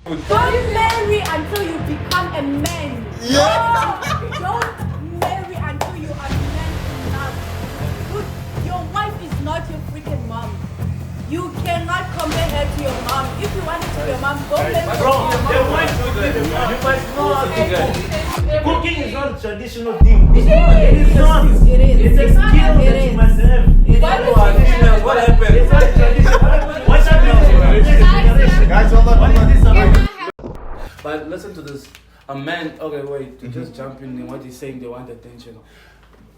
Don't marry until you become a man. Yeah. Don't marry until you are man enough. Dude, your wife is not your freaking mom. You cannot compare her to your mom. If you want to tell your mom, go marry Bro, your the mom. wife should be the mom. You must know how to cook. Cooking is not a traditional thing. It It is not. It is. It's a skill It that you is. must have. What happened? It's not traditional. What's happening? Guys, hold on. What is this? But listen to this. A man, okay, wait, to just jump in what he's saying, they want attention.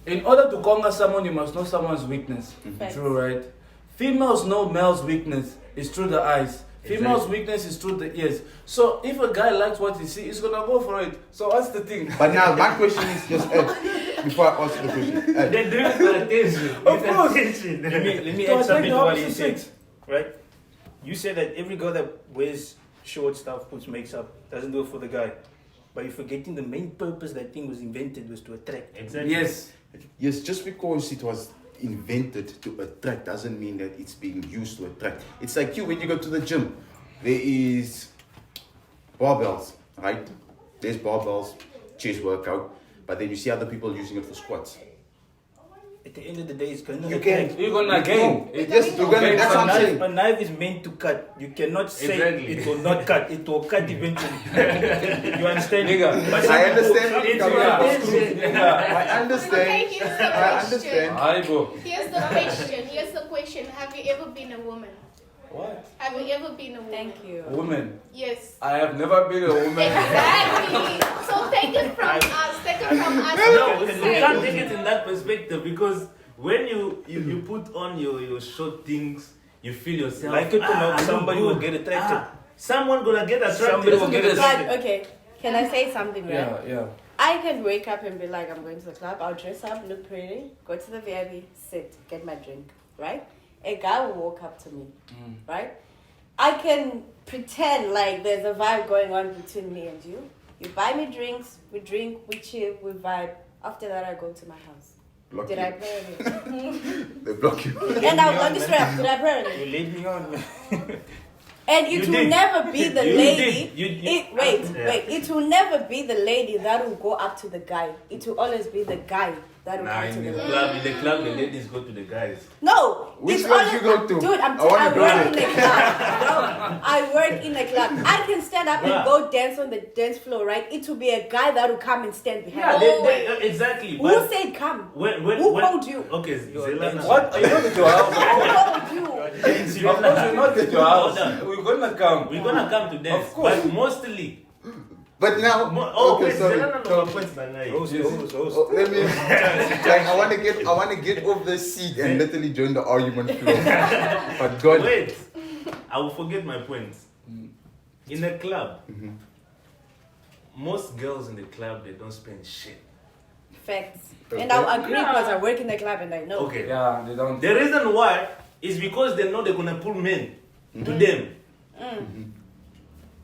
In order to conquer someone, you must know someone's weakness. Facts. True, right? Females know male's weakness is through the eyes. Female's Exactly. weakness is through the ears. So if a guy likes what he sees, he's gonna go for it. So what's the thing? But now, my question is just, before I ask the question, They do it for attention. Of It's course. attention. Let me To add attract something the to what he opposite said. sex. Right? You said that every girl that wears short stuff, puts makes up, doesn't do it for the guy. But you're forgetting the main purpose that thing was invented was to attract. Exactly. Yes. yes, just because it was invented to attract doesn't mean that it's being used to attract. It's like you, when you go to the gym, there is barbells, right? There's barbells, chest workout, but then you see other people using it for squats. At the end of the day, it's going to You attract. can, You're gonna gain. yes, you're gonna, that's what I'm saying. A knife is meant to cut. You cannot say Exactly. it will not cut. It will cut eventually. You understand? Nigga. But I understand what It's you're coming attention. from. I understand. Okay, here's the I question. understand. I go. Here's the question. Here's the question. Have you ever been a woman? What? Have you ever been a woman? Thank you. Woman. Yes. I have never been a woman. Exactly. So take it from us. Take it from us. No, What you we can't say. take it in that perspective because when you put on your short things, you feel yourself. Like it or not, I look somebody good. will get attracted. Someone gonna get attracted. Somebody will get attracted. But okay, can I say something, right? Yeah, yeah. I can wake up and be like, I'm going to the club, I'll dress up, look pretty, go to the VIP, sit, get my drink, right? A guy will walk up to me, right? I can pretend like there's a vibe going on between me and you. You buy me drinks, we drink, we chill, we vibe. After that, I go to my house. Block Did you. I pray on you? They block you. And I was on the strap. Did I pray on you? You laid me on. And it You will did. never be the You lady. did. You- Wait. Yeah. It will never be the lady that will go up to the guy. It will always be the guy that will Nah, come to in the the lady. club, the ladies go to the guys. No. Which it's club always- you go to? Dude, I wanna I go work there. in a club. Bro, I work in a club. I can stand up and Bruh. go dance on the dance floor, right? It will be a guy that will come and stand behind Yeah, me. exactly. Who but said come? when, Who told you? Okay, Zelana. What? Are you not at your house? Who told you? Of course, you're not at your house. Hold on. We're gonna come. We're gonna come to dance, Of course. but mostly. But now, Wait, sorry. Zelana no points na nai. Host. Oh, let me. Like, I want to get off the seat and literally join the argument flow. But God, Wait, I will forget my points. In a club, most girls in the club they don't spend shit. Facts. And I'll agree Yeah. because I work in a club and I know. Okay. Yeah, they don't. The reason why is because they know they're gonna pull men to them.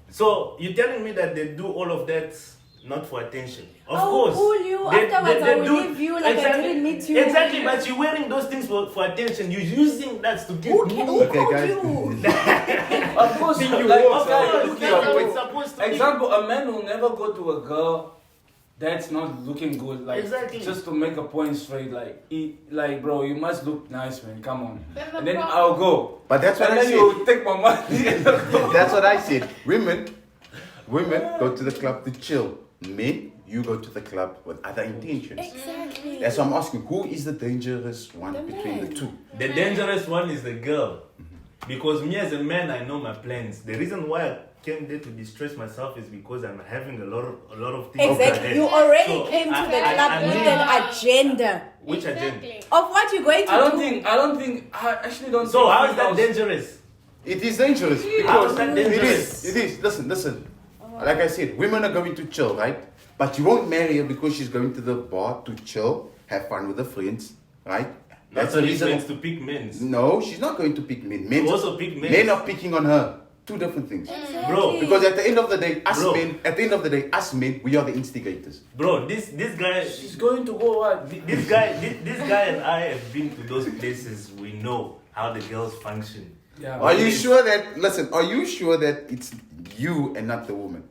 So you're telling me that they do all of that not for attention? Of I will course. pull you. Afterwards, I will leave you like I didn't meet you. Exactly, but you're wearing those things for attention. You're using that to get Who moved. Okay, told guys. you? Of course, You like, walk okay, out. look That's how here. it's supposed to be. Example, a man will never go to a girl that's not looking good, like Exactly. just to make a point straight, like bro, you must look nice, man. Come on. Then the And then problem- I'll go. but that's what And I then said. you take my money. And I'll go. That's what I said. Women go to the club to chill. Men, you go to the club with other intentions. Exactly. That's why I'm asking, who is the dangerous one The between man. the two? The dangerous one is the girl. Because me as a man, I know my plans. The reason why I came there to distress myself is because I'm having a lot of things. Exactly. ahead. You already So, came to I- the I- club I with need- an agenda Which agenda? Exactly. of what you're going to I do. I actually don't. So think how is that females- dangerous? It is dangerous How because is that it dangerous? is. It is. Listen. Like I said, women are going to chill, right? But you won't marry her because she's going to the bar to chill, have fun with her friends, right? That's the reason to pick men. No, she's not going to pick men. Men To also pick men. Men are picking on her. Two different things. Bro, Because at the end of the day, us Bro. men, we are the instigators. Bro, this guy, She's going to go what? this guy and I have been to those places. We know how the girls function. Yeah. Are you sure that? Listen, are you sure that it's you and not the woman.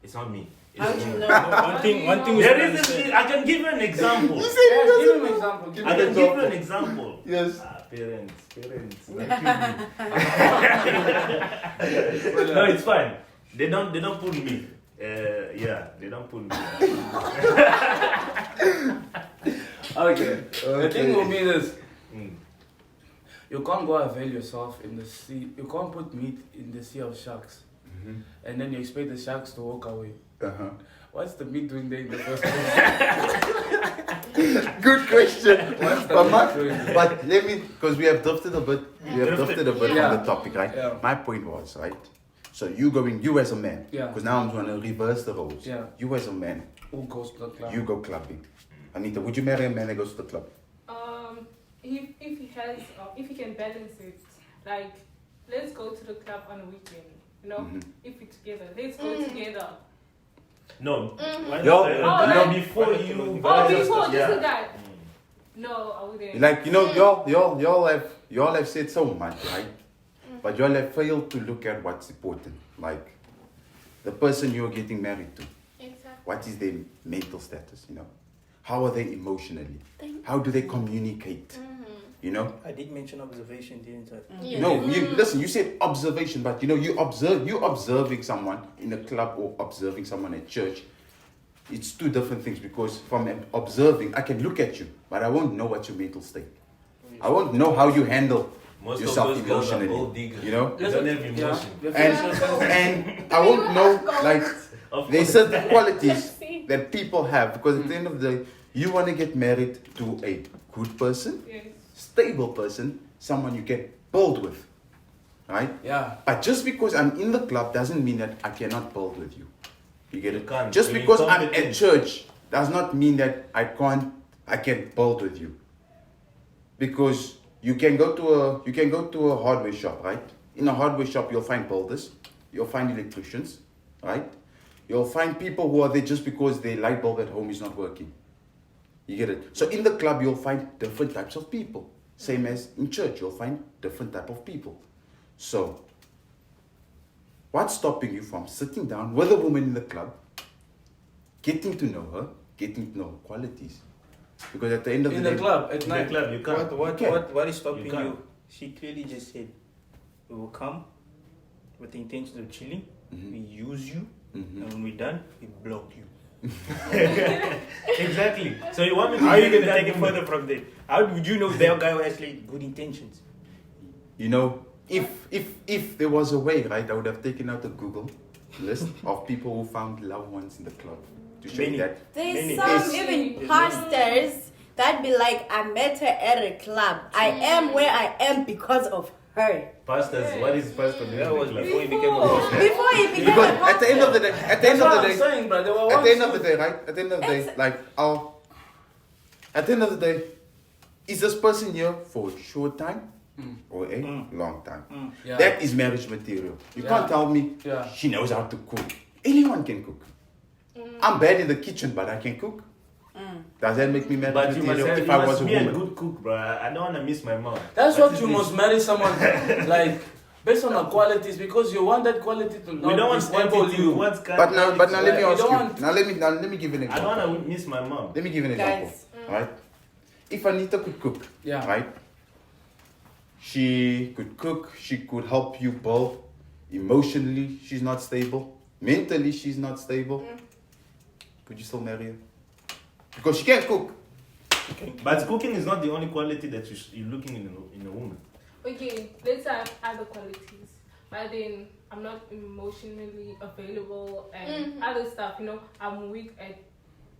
It's not me. How It's do you me. know? One thing we There should is understand. I can give you an example. Yes, give him an example. Give I him can an give you example. an example. Yes. Parents. No, it's fine. They don't put me. Yeah, they don't put me. Okay. The thing will be this. Mm. You can't go avail yourself in the sea. You can't put meat in the sea of sharks. Mm-hmm. And then you expect the sharks to walk away. Uh-huh. What's the meat doing there in the first place? Good question. What's the But, meat doing there? but let me, because we have drifted a bit. We have drifted a bit Yeah. on the topic, right? Yeah. My point was, right? So you as a man. Yeah. Because now I'm going to reverse the roles. Yeah. You as a man, Who goes to the club? you go clubbing. Anita, would you marry a man that goes to the club? If he has, if he can balance it, like, let's go to the club on a weekend. You know, Mhm. if we're together, let's go together. No. Why Yo, not? Oh, No, like- before you. Oh, before Yeah. this guy. No, I wouldn't. Like, y'all have said so much, right? But y'all have failed to look at what's important. Like, the person you're getting married to. Exactly. What is their mental status, you know? How are they emotionally? How do they communicate? You know? I did mention observation, didn't I? Yeah. No, you listen, you said observation, but you know, you observing someone in a club or observing someone at church. It's two different things, because from observing, I can look at you, but I won't know what's your mental state. I won't know how you handle Most yourself of those girls are emotionally. gold diggers. You know? They don't have emotion. And I won't know, like, Of there's course. certain qualities that people have, because at the end of the day, you want to get married to a good person, Yes. stable person, someone you can build with, right? Yeah. But just because I'm in the club doesn't mean that I cannot build with you. You get You it? can't. Just You're because I'm at incompetent. church does not mean that I can build with you. Because you can go to a hardware shop, right? In a hardware shop you'll find builders, you'll find electricians, right? You'll find people who are there just because their light bulb at home is not working. You get it? So in the club you'll find different types of people. Same as in church, you'll find different type of people. So what's stopping you from sitting down with a woman in the club, getting to know her, getting to know her qualities? Because at the end of In the the day, club at In the night. club, you can't. What is stopping You you? can't. She clearly just said, we will come with the intention of chilling, we use you, and when we're done, we block you. Exactly. So you want me to How are you get going to that take it woman? further from there? How would you know that guy has actually good intentions? you know, if there was a way, right, I would have taken out a Google list of people who found loved ones in the club to show you Many. that. There's Many. some There's- even pastors that be like, I met her at a club. I am where I am because of her. Pastors, what is pastor doing That in was the club? before he became a pastor. Before he became Because a at the end of the pastor. day, at the end That's of what the I'm day, saying, bro. There were at the end ones of the day, right? At the end of the day, It's- like at the end of the day, is this person here for a short time or a long time? Yeah. That is marriage material. You Yeah. can't tell me Yeah. she knows how to cook. Anyone can cook. I'm bad in the kitchen, but I can cook. Does that make me marriage But you must, material have, if you I must was a be a woman? good cook, bro. I don't want to miss my mom. That's What what is you this? must marry someone like based on the qualities, because you want that quality to not We don't want disable quantity, we you. want But now let me You ask don't you. want- Now let me give you an I example. don't want to miss my mom. Let me give you an example. Guys. Right? If Anita could cook, Yeah. right? She could cook, she could help you build. Emotionally, she's not stable. Mentally, she's not stable. Would you still marry her? Because she can't cook. But cooking is not the only quality that you're looking in a woman. Okay, let's have other qualities. But then I'm not emotionally available and other stuff, you know, I'm weak at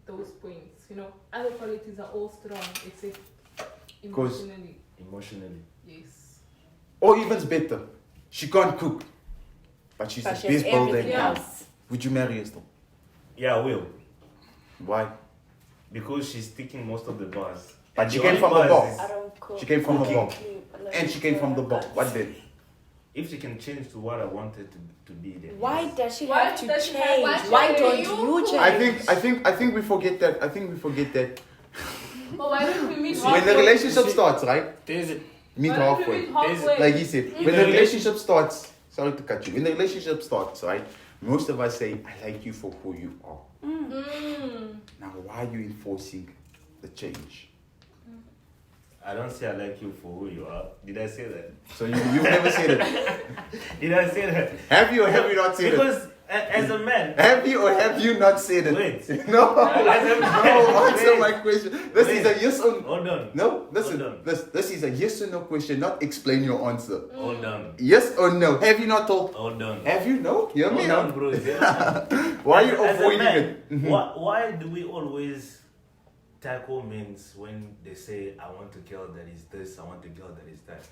those points, you know. Other qualities are all strong except emotionally. Emotionally. Yes. Or even better, she can't cook. But she's But the she has best builder in everything town. else. Would you marry her still? Yeah, I will. Why? Because she's ticking most of the bars. But And she the came only from the bars box. is- I don't cook. She came from the Cooking. box. And she came from the box. What then? If she can change to what I wanted to be, then Why yes. does she Why have to does she have- change? why Why should don't you you change? change? I think we forget that. I think we forget that But why don't we meet when the halfway? relationship starts, right? There's it. Meet Why don't we halfway. meet halfway? Like he said, when the relationship starts, sorry to cut you. When the relationship starts, right? Most of us say, I like you for who you are. Now, why are you enforcing the change? I don't say I like you for who you are. Did I say that? So you've never said it. Did I say that? Have you or have you not said it? Because as a man, Have you or have you not said it? wait. No. As a No, man, answer wait. my question. This is a yes or Hold on. no. Listen, Hold on. this is a yes or no question, not explain your answer. Hold on. Yes or no? Have you not told? Hold on. Have you? No? Hear me Hold on, out. bro. Why are you As a avoiding man, it? Mhm. why do we always tackle men when they say, I want a girl that is this, I want a girl that is that?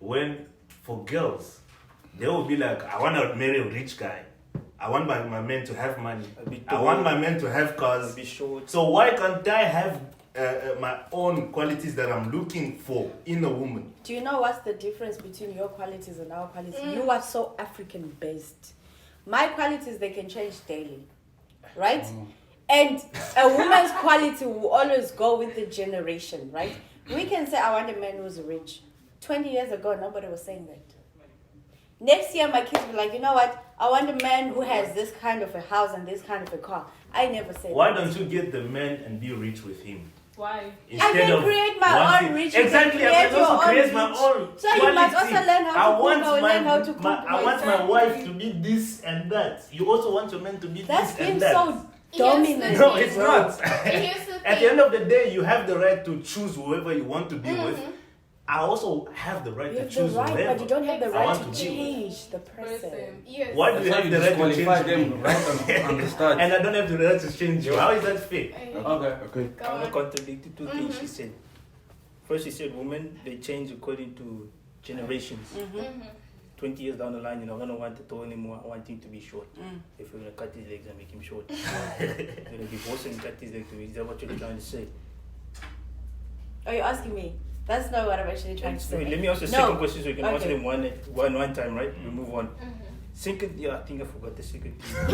When for girls, they will be like, I want to marry a rich guy. I want my men to have money. I want my men to have cars. Be short. So why can't I have my own qualities that I'm looking for in a woman? Do you know what's the difference between your qualities and our qualities? You are so African based. My qualities, they can change daily, right? And a woman's quality will always go with the generation, right? We can say, I want a man who's rich. 20 years ago, nobody was saying that. Next year, my kids will be like, you know what? I want a man who has this kind of a house and this kind of a car. I never said Why that. don't you get the man and be rich with him? Why? I can create my wanting- own riches. Exactly, and I create can also your own create my rich. own. So you must quality. also learn how to I cook want or my, learn how to cook. I want my wife to be this and that. You also want your man to be That's this being and that. so dominant. No, it's not. Here's the At the thing. end of the day, you have the right to choose whoever you want to be with. I also have the right You to have the choose right, whoever. but you don't have the I right want to to be with. change the person. Person. Yes. Why do you That's have how the you right to disqualify change me? them right on the start. And I don't have the right to change you. How is that fair? Okay. Okay. Go I want to on. contradict the two things she said. First, she said women, they change according to generations. 20 years down the line, you're not going to want to tall anymore. I want him to be short. If you're going to cut his legs and make him short. You're going to divorce him and cut his legs. Is that what you're trying to say? Are you asking me? That's not what I'm actually trying to say. Let me ask the No. second question so you can answer Okay. them one time, right? We move on. Second, yeah, I think I forgot the second thing.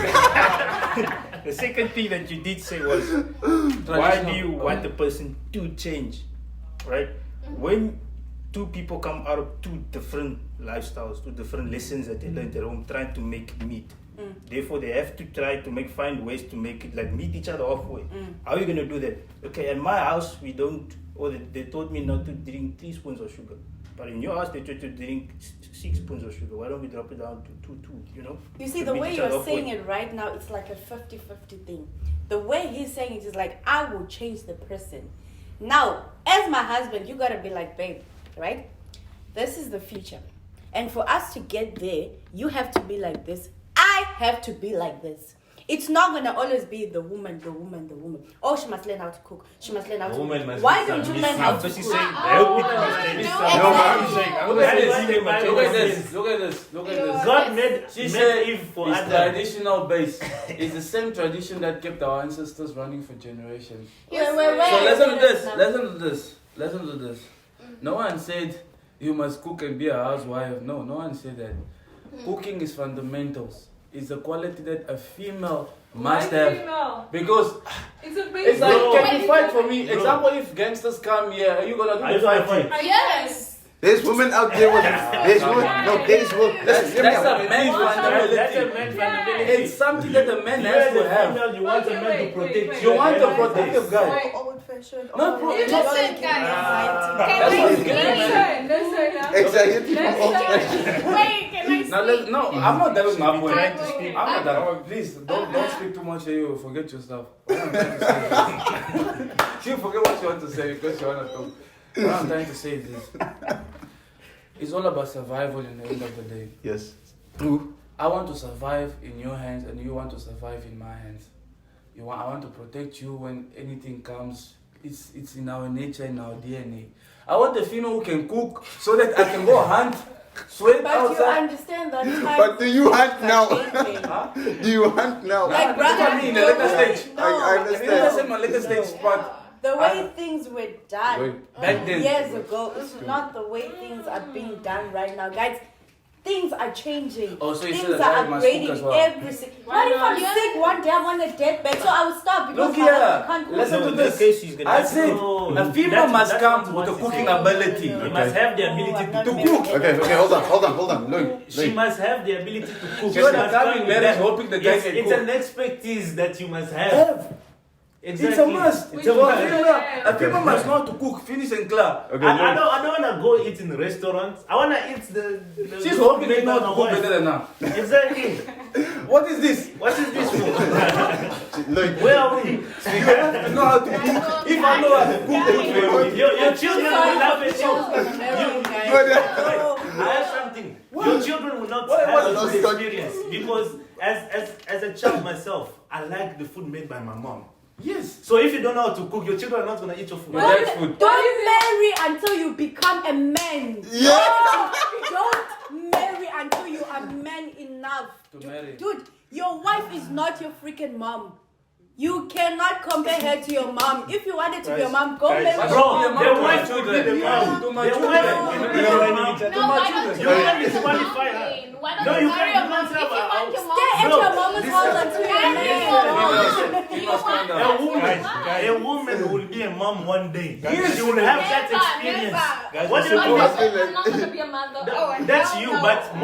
The second thing that you did say was, why do you want the person to change, right? When two people come out of two different lifestyles, two different lessons that they learned at home, trying to make it meet. Therefore, they have to try to find ways to make it like meet each other halfway. How are you gonna do that? Okay, in my house we don't, or they taught me not to drink 3 spoons of sugar. But in your house they taught you to drink 6 spoons of sugar. Why don't we drop it down to two? You know. You see, To the meet way each other you're halfway. saying it right now, it's like a 50-50 thing. The way he's saying it is like, I will change the person. Now, as my husband, you gotta be like, babe, right? This is the future. And for us to get there, you have to be like this. I have to be like this. It's not gonna always be the woman. Oh, she must learn how to cook. She must learn how The to woman cook. must Why be don't you submissive. learn how I'm to busy cook? saying, help me to no, understand this. no. No, I'm Exactly. saying, I'm Look at busy this, saying my look Look at children. this. Look at this. Look at this. God made, She made said Eve for it's Adam. traditional base. It's the same tradition that kept our ancestors running for generations. Wait. So listen to this. Listen to this. No one said you must cook and be a housewife. No one said that. Cooking is fundamentals. It's a quality that a female must Why have. female? Because It's a it's basic. like, Bro. can you fight for me? Bro. Example, if gangsters come here, are you gonna Are do you the gonna fighting? fight? Yes. There's women out there with there's women. No, there's women. That's Listen, hear me a out. man's That's a vulnerability. man Yeah. vulnerability. It's something that a man You has as to a have. female, you want a Okay, man wait, to protect wait, you. You want a Like protective this. guy. Old fashioned. No, bro, Listen, guys. That's what it's getting, man. Listen. Anxiety from all Wait, can I speak? No, I'm not done with my point. trying to speak. I'm not done. Oh, please, don't speak too much here. You forget your stuff. What I'm trying to say. You forget what you want to say because you want to talk. What I'm trying to say is this. It's all about survival in the end of the day. Yes. True. I want to survive in your hands and you want to survive in my hands. I want to protect you when anything comes. It's in our nature, in our DNA. I want a female who can cook so that I can go hunt, sweat But you outside. understand that time. But do you hunt now? Huh? Do you hunt now? Like, That's what I mean, in the later stage. No, I I didn't understand. say my later stage, but the way things were done back then. years ago is not the way things are being done right now, guys. things are changing. Oh, so you Things said the are guy must cook upgrading as well. every single. What if I'm sick one day? I'm on a deathbed, so I will stop because Look my here, husband can't cook. listen No, to in this. that case, he's gonna I have to said No, a female that's- must that's come not with what a he cooking said. ability. You must have the ability I'm to not to married cook. yet. Okay, hold on. Look, She must have the ability to cook. You're She not must coming come with marriage that. hoping the guy It's, can it's cook. an expertise that you must have. Have. Exactly. It's a must. It's Which a So must. one? a female must know how to cook, finish and clear. Okay, I look. don't want to go eat in restaurants. I want to eat the She's hoping made they know by how to my cook wife. better than her. Exactly. What is this? What is this for? Look. Where are we? You have to know how to cook. If I know how to cook, good for you. Your children will laugh at you. Oh, I have something. Your children will not What- have what a is good this? experience because as a child myself, I like the food made by my mom. Yes. So if you don't know how to cook, your children are not gonna eat your food. Your dad's food. don't marry until you become a man. Yeah. Don't marry until you are man enough To marry. Dude, your wife is not your freaking mom. You cannot compare her to your mom. If you wanted to be your mom, go Guys, marry But your Bro, be a mom. mom the to my wife will be children. the mom. To my The children. wife will be the mom. To No, my why children. don't You you can't marry disqualify your her. mom? Why No, don't you you marry can't- your mom? you If can't you have want a- your mom, Stay at No, your mom's listen. house until you're Marry married. your You mom. must You want calm down. A woman, Guys. a woman will be a mom one day. Yes. She will have that Never, experience. never. What do you I'm mean? not gonna be a mother. Oh, That's hell you, no. but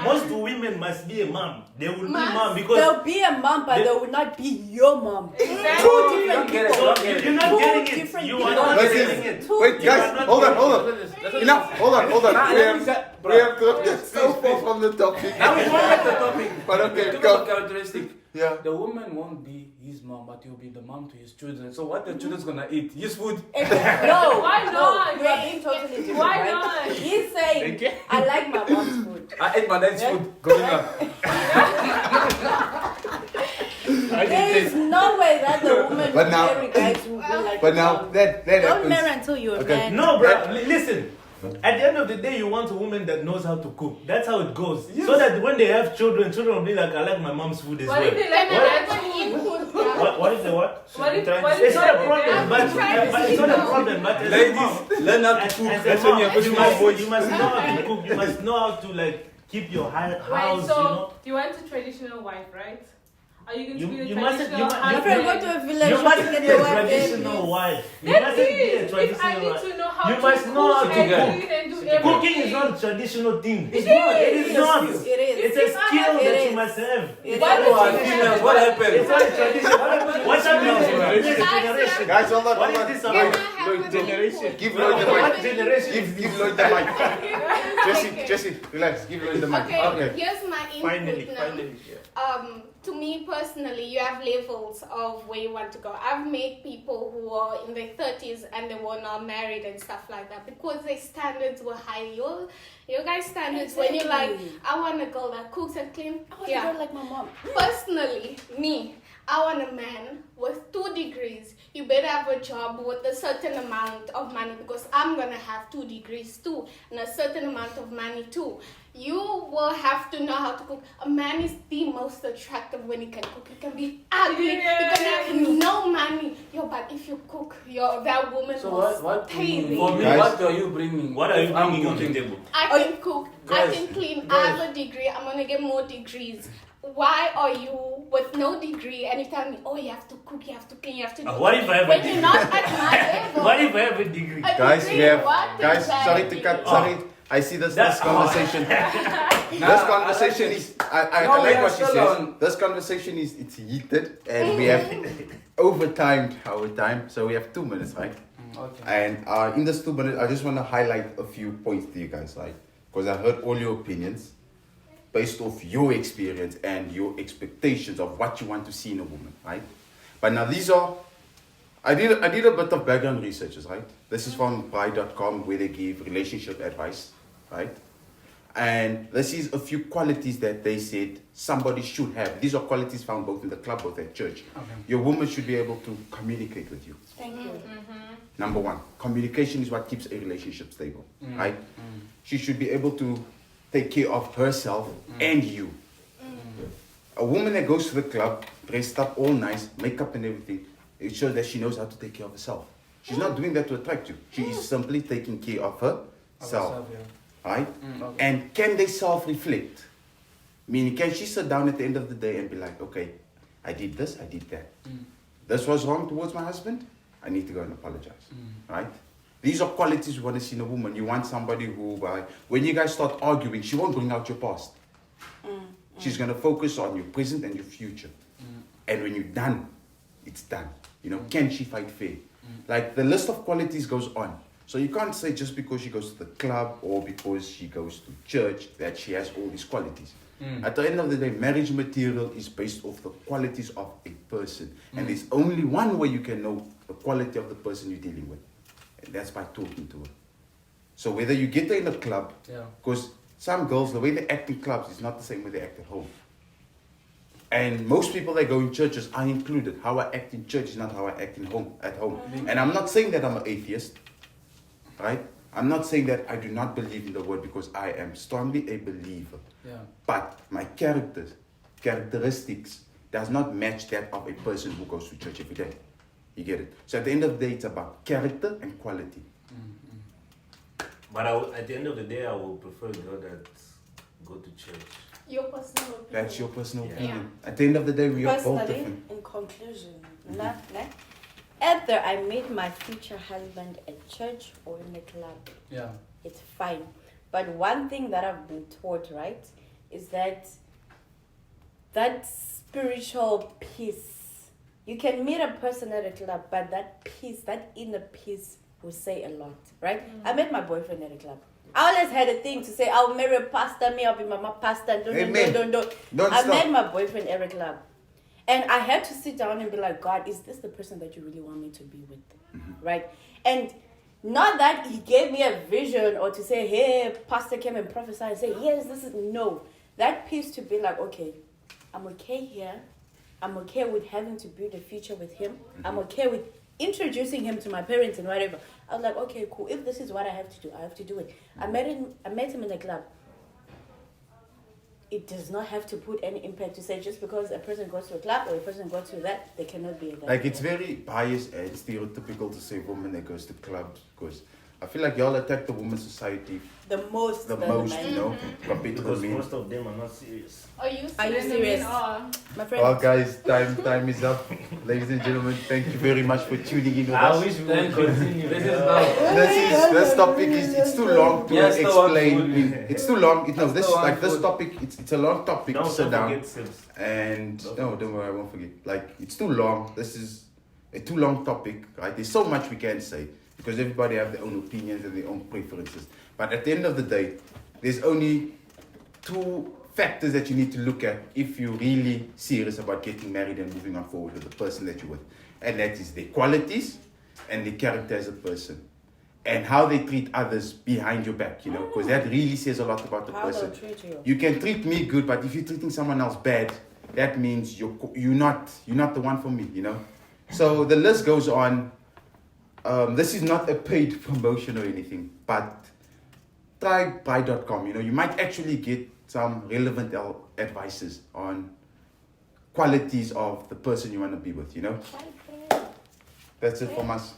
most women must be a mom. They will be Must. mom because They'll be a mom, but They- they will not be your mom. Exactly. Two You different don't get it. people. You don't get it. you're not Two getting it. different You people. are not Listen. getting it. Wait, You are guys, not hold on. getting it. Enough. Hold on. Nah, We let me say- have bro. to get so far from the topic. Now we go back to the topic. But okay, Talk go. about characteristic. Yeah. The woman won't be his mom, but he'll be the mom to his children. So what the children's gonna eat? His food. No, Why no, not? you are being totally different. Why right? not? He's saying, I like my mom's food. I ate my dad's Yeah. food growing up. There is no way that the woman But will now- marry guys who will be like But your now mom. that Don't happens. marry until you're a Okay. man. No, bro. Listen. At the end of the day, you want a woman that knows how to cook. That's how it goes. So that when they have children will be like, I like my mom's food as What well. if they like Can my I dad's have food? an input? Yeah. What is the what? What if Trying what to- if It's not a they- problem, but it's not a problem. But as a mom, Ladies, learn how to as cook. a That's when mom, you're you pushing more boys. must know how to cook. You must know how to like keep your house. Wait, You so know. you want a traditional wife, right? Are you going to be the You mustn't. traditional You If I go husband? to a village, You you mustn't get be the a wife there, traditional please. wife. You That's mustn't be a it. If I traditional need wife. to know how You to must know how cook to and cook. clean and do everything. Cooking is not a traditional thing. It is. It's not. It is. It's a skill It that is. you must have. It Why is. would Oh, you females, have- what happened? It's not a tradition. What's happening in this Guys, generation? Guys, hold on. What Hold is this on. Can I about? have Lloyd, an generation. input? Give Lloyd the What mic. generation? Give Lloyd the mic. Jesse, relax. Give Lloyd the mic. Okay, here's my input Finally, now. finally. Yeah. To me personally, you have levels of where you want to go. I've met people who are in their 30s and they were not married and stuff like that because their standards were high. Your guys' standards, when you're like, Exactly. I want a girl that cooks and cleans. I want to go like my mom. Personally, me, I want a man with 2 degrees. You better have a job with a certain amount of money because I'm gonna have 2 degrees too and a certain amount of money too. You will have to know how to cook. A man is the most attractive when he can cook. He can be ugly. He can have no money. But if you cook, that woman So will what pay you. for me, Guys. what are you bringing? What are you if I'm bringing on the cooking? table? I can cook, guys, I can clean, I guys. have a degree, I'm gonna get more degrees. Why are you with no degree and you tell me, oh, you have to cook, you have to clean, you have to do What if I have a when degree? you're not at my level? What if I have a degree? A Guys, degree, we have. what Guys, is that sorry to degree? cut. Sorry. I see this That's- conversation. Nah, This conversation I like is. I No, we like are what she still says. on- This conversation is. It's heated, and we have overtimed our time, so we have 2 minutes, right? Okay. And in this 2 minutes, I just want to highlight a few points to you guys, right? Because I heard all your opinions based off your experience and your expectations of what you want to see in a woman, right? But now these are, I did a bit of background researches, right? This is from Bride.com where they give relationship advice, right? And this is a few qualities that they said somebody should have. These are qualities found both in the club, both at church. Okay. Your woman should be able to communicate with you. Thank you. Number one, communication is what keeps a relationship stable, right? She should be able to take care of herself and you. A woman that goes to the club, dressed up all nice, makeup and everything, it shows that she knows how to take care of herself. She's not doing that to attract you. She is simply taking care of herself. Herself, yeah. right? Okay. And can they self-reflect? Meaning, can she sit down at the end of the day and be like, okay, I did this, I did that. This was wrong towards my husband. I need to go and apologize, right? These are qualities we want to see in a woman. You want somebody who, when you guys start arguing, she won't bring out your past. She's going to focus on your present and your future. And when you're done, it's done. You know, can she fight fair? Like, the list of qualities goes on. So you can't say just because she goes to the club or because she goes to church that she has all these qualities. At the end of the day, marriage material is based off the qualities of a person. And there's only one way you can know the quality of the person you're dealing with. And that's by talking to her. So whether you get her in a club, because some girls, the way they act in clubs is not the same way they act at home. And most people that go in churches are included. How I act in church is not how I act at home. And I'm not saying that I'm an atheist, right? I'm not saying that I do not believe in the word, because I am strongly a believer. But my characteristics does not match that of a person who goes to church every day. You get it? So at the end of the day, it's about character and quality. But at the end of the day, I will prefer a girl that go to church. Your personal opinion. That's your personal Yeah. opinion. At the end of the day, we are both Personally, different. in conclusion, either I meet my future husband at church or in the club, it's fine. But one thing that I've been taught, right, is that spiritual peace. You can meet a person at a club, but that peace, that inner peace, will say a lot, right? I met my boyfriend at a club. I always had a thing to say, I'll marry a pastor, I'll be mama pastor. Amen. Don't I stop. met my boyfriend at a club. And I had to sit down and be like, God, is this the person that you really want me to be with? Right? And not that he gave me a vision or to say, hey, pastor came and prophesied and say, yes, this is, no. That piece to be like, okay, I'm okay here. I'm okay with having to build a future with him. I'm okay with introducing him to my parents and whatever. I was like, okay, cool. If this is what I have to do, I have to do it. I met him in the club. It does not have to put any impact to say just because a person goes to a club or a person goes to that, they cannot be a guy. Like, it's very biased and stereotypical to say woman that goes to clubs, because I feel like y'all attack the women's society the most, you know, compared to the Because men. most of them are not serious. Are you Are you serious? serious? My friend. Well, guys, time is up. Ladies and gentlemen, thank you very much for tuning in with I us. wish we Thank would you. continue. This is yeah. now. This topic is, it's too long to Yes, no one explain. food. It's too long. No, That's this no one like this food. topic. It's a long topic to sit Don't down. forget Sims. And Don't no, don't worry, I won't forget. Like, it's too long. This is a too long topic, right? There's so much we can say because everybody have their own opinions and their own preferences. But at the end of the day, there's only two factors that you need to look at if you're really serious about getting married and moving on forward with the person that you're with. And that is their qualities and their character as a person. And how they treat others behind your back, you know, because that really says a lot about the How person. they'll treat you. You can treat me good, but if you're treating someone else bad, that means you're not the one for me, you know. So the list goes on. This is not a paid promotion or anything, but try buy.com. You know, you might actually get some relevant advices on qualities of the person you want to be with. You know, that's it from us.